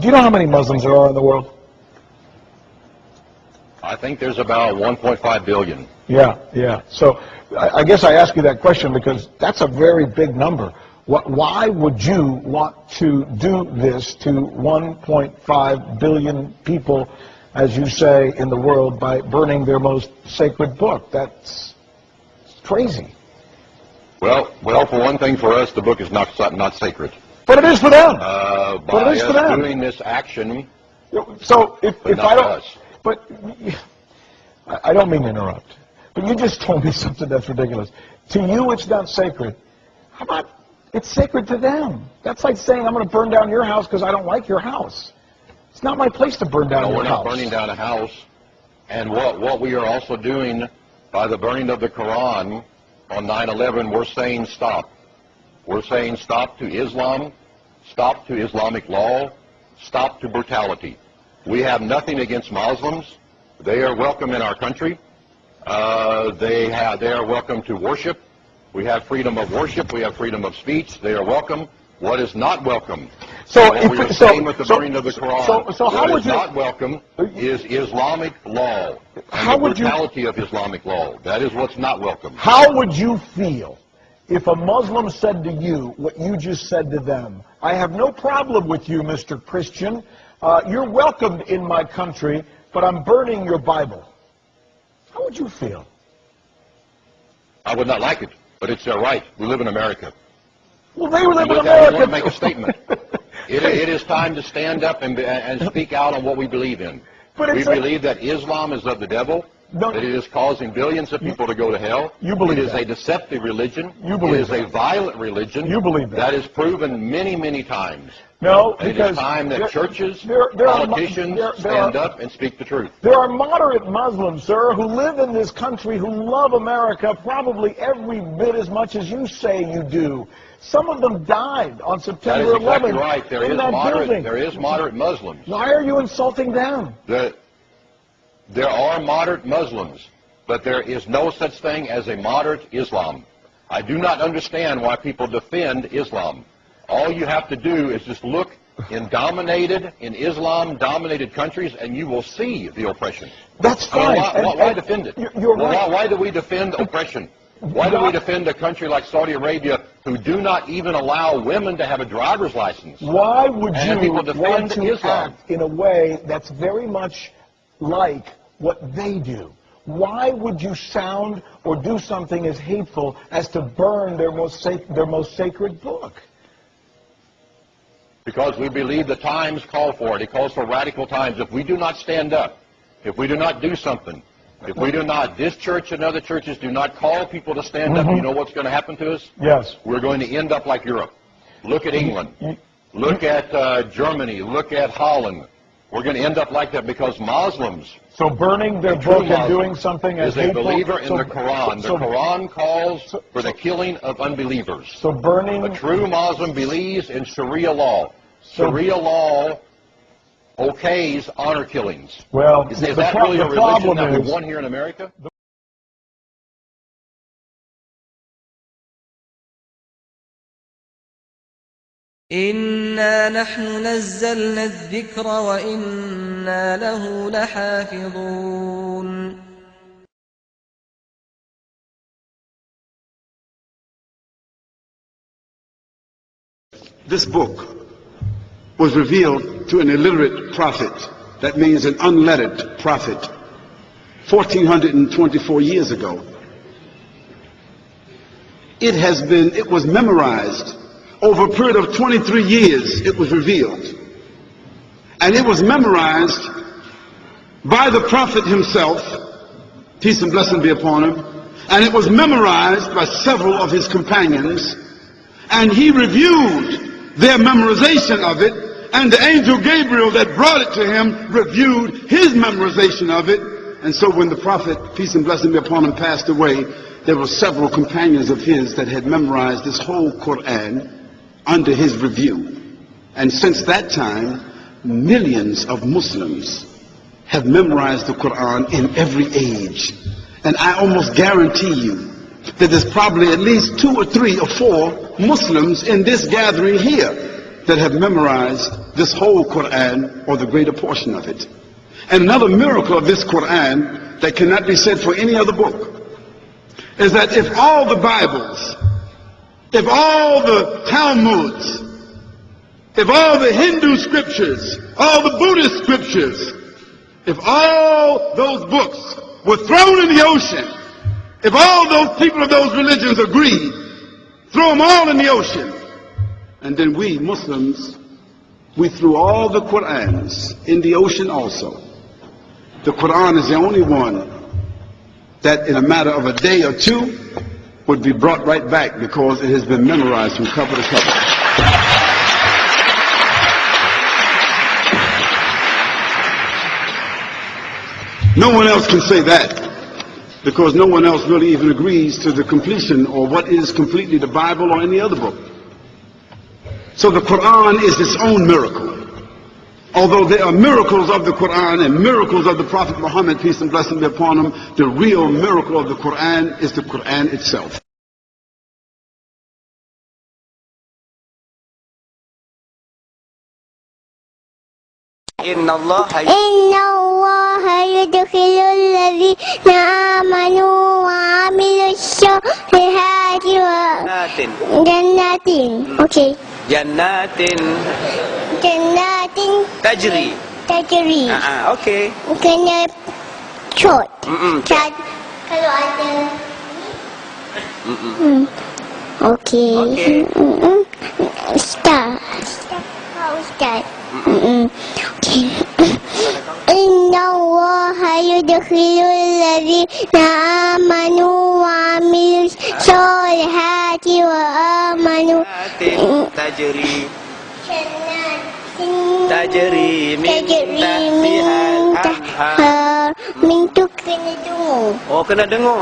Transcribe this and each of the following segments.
Do you know how many Muslims there are in the world? I think there's about 1.5 billion. Yeah. So I guess I ask you that question because that's a very big number. Why would you want to do this to 1.5 billion people, as you say, in the world by burning their most sacred book? That's crazy. Well, for one thing, for us, the book is not sacred. But it is for them. By us doing this action, so if I don't, us. But I don't mean to interrupt. But you just told me something that's ridiculous. To you, it's not sacred. How about it's sacred to them? That's like saying I'm going to burn down your house because I don't like your house. It's not my place to burn down your house. No, we're not burning down a house. And what we are also doing by the burning of the Quran on 9/11, we're saying stop. We're saying stop to Islam, stop to Islamic law, stop to brutality. We have nothing against Muslims. They are welcome in our country. They are welcome to worship. We have freedom of worship. We have freedom of speech. They are welcome. What is not welcome? With the burning of the Quran. So how would you not welcome is Islamic law and the brutality of Islamic law. That is what's not welcome. How would you feel if a Muslim said to you what you just said to them? I have no problem with you, Mr. Christian. You're welcomed in my country, but I'm burning your Bible. How would you feel? I would not like it, but it's their right. We live in America. Well, they live in America. I want to make a statement. It is time to stand up and speak out on what we believe in. We believe that Islam is of the devil, that it is causing billions of people to go to hell. You believe it is a deceptive religion. You believe it is a violent religion. You believe that. That is proven many, many times. No, and because it is time that churches, politicians stand up and speak the truth. There are moderate Muslims, sir, who live in this country, who love America probably every bit as much as you say you do. Some of them died on September 11th. That is exactly right. There is moderate Muslims. Why are you insulting them? There are moderate Muslims, but there is no such thing as a moderate Islam. I do not understand why people defend Islam. All you have to do is just look in Islam-dominated countries, and you will see the oppression. That's fine. Why defend it? You're right. Why do we defend oppression? Why do we defend a country like Saudi Arabia who do not even allow women to have a driver's license? Why would you want to Islam act in a way that's very much like what they do? Why would you sound or do something as hateful as to burn their most sacred book? Because we believe the times call for it. It calls for radical times. If we do not stand up, if we do not do something, if we do not, this church and other churches do not call people to stand up, you know what's going to happen to us? Yes. We're going to end up like Europe. Look at England. Look at Germany. Look at Holland. We're going to end up like that because Muslims. So burning their book and doing something as hateful is a believer in the Quran. The Quran calls for the killing of unbelievers. So burning. A true Muslim believes in Sharia law. Sharia law okays honor killings. Well, is that really a religion that we want here in America? إنا نحن نزلنا الذكر وإنا له لحافظون. This book was revealed to an illiterate prophet. That means an unlettered prophet. 1424 years ago. It was memorized. Over a period of 23 years, it was revealed. And it was memorized by the prophet himself, peace and blessing be upon him, and it was memorized by several of his companions, and he reviewed their memorization of it, and the angel Gabriel that brought it to him reviewed his memorization of it. And so when the prophet, peace and blessing be upon him, passed away, there were several companions of his that had memorized this whole Quran under his review. And since that time, millions of Muslims have memorized the Quran in every age. And I almost guarantee you that there's probably at least 2 or 3 or 4 Muslims in this gathering here that have memorized this whole Quran or the greater portion of it. And another miracle of this Quran that cannot be said for any other book is that if all the Bibles, if all the Talmuds, if all the Hindu scriptures, all the Buddhist scriptures, if all those books were thrown in the ocean, if all those people of those religions agreed, throw them all in the ocean, and then we Muslims, we threw all the Qur'ans in the ocean also. The Quran is the only one that in a matter of a day or two would be brought right back because it has been memorized from cover to cover. No one else can say that because no one else really even agrees to the completion or what is completely the Bible or any other book. So the Quran is its own miracle. Although there are miracles of the Quran and miracles of the Prophet Muhammad, peace and blessing be upon him, the real miracle of the Quran is the Quran itself. إن الله يدخل الذين آمنوا وعملوا الصالحات جنات جنات تجري okay. Kena short. Kalau ada okay. Start. How start? Okay. إن الله يدخل الذين آمنوا وعملوا الصالحات وآمنوا تجري من تحتها من kena dengar. Oh, kena dengar.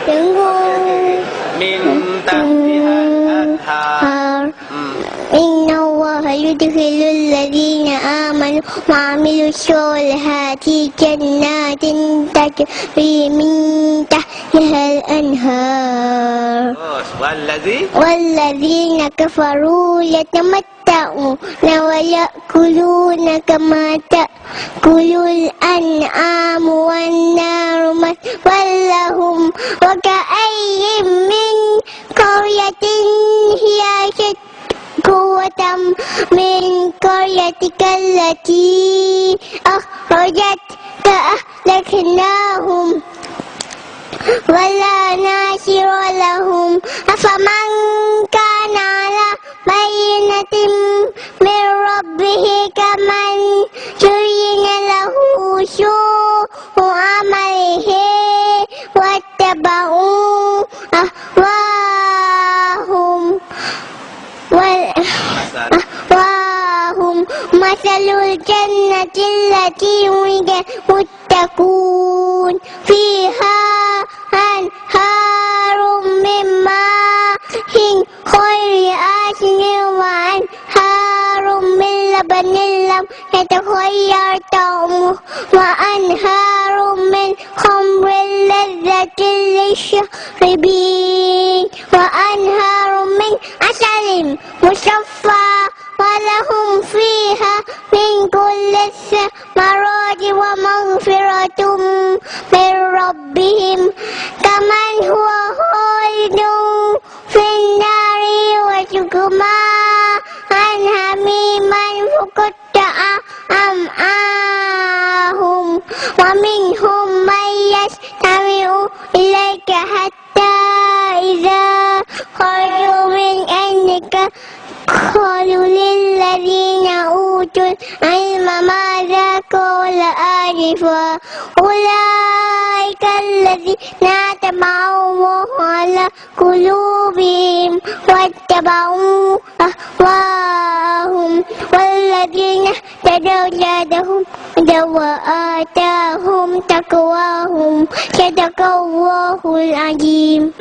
Dengar. Min tahtiha al-anhar. إن الله يدخل الذين آمنوا وعملوا الصالحات جنات تجري من تحتها الأنهار والذين كفروا يتمتعون ويأكلون كما تأكل الأنعام والنار مثوى لهم وكأي من قرية هي أشد قوة من قريتك التي أخرجتك أهلكناهم ولا ناصر لهم أفمن كان على بينة من ربه كمن زين له سوء عمله واتبعوا أهواهم مثل الجنة التي وعد المتقون فيها أنهار من ماء غير آسن وأنهار من لبن لم يتغير طعمه وأنهار من خمر لذة للشاربين وأنهار من عسل مصفى ولهم فيها من كل الثمرات ومغفرة من ربهم كمن هو خالد في النار وسقوا حميما فقطع أمعاءهم ومنهم من يستمع إليك حتى إذا خرجوا من عندك قالوا للذين أوتوا العلم ماذا قال آنفا أولئك الذين طبع الله على قلوبهم واتبعوا أهواءهم والذين اهتدوا زادهم هدى وآتاهم تقواهم صدق الله العظيم.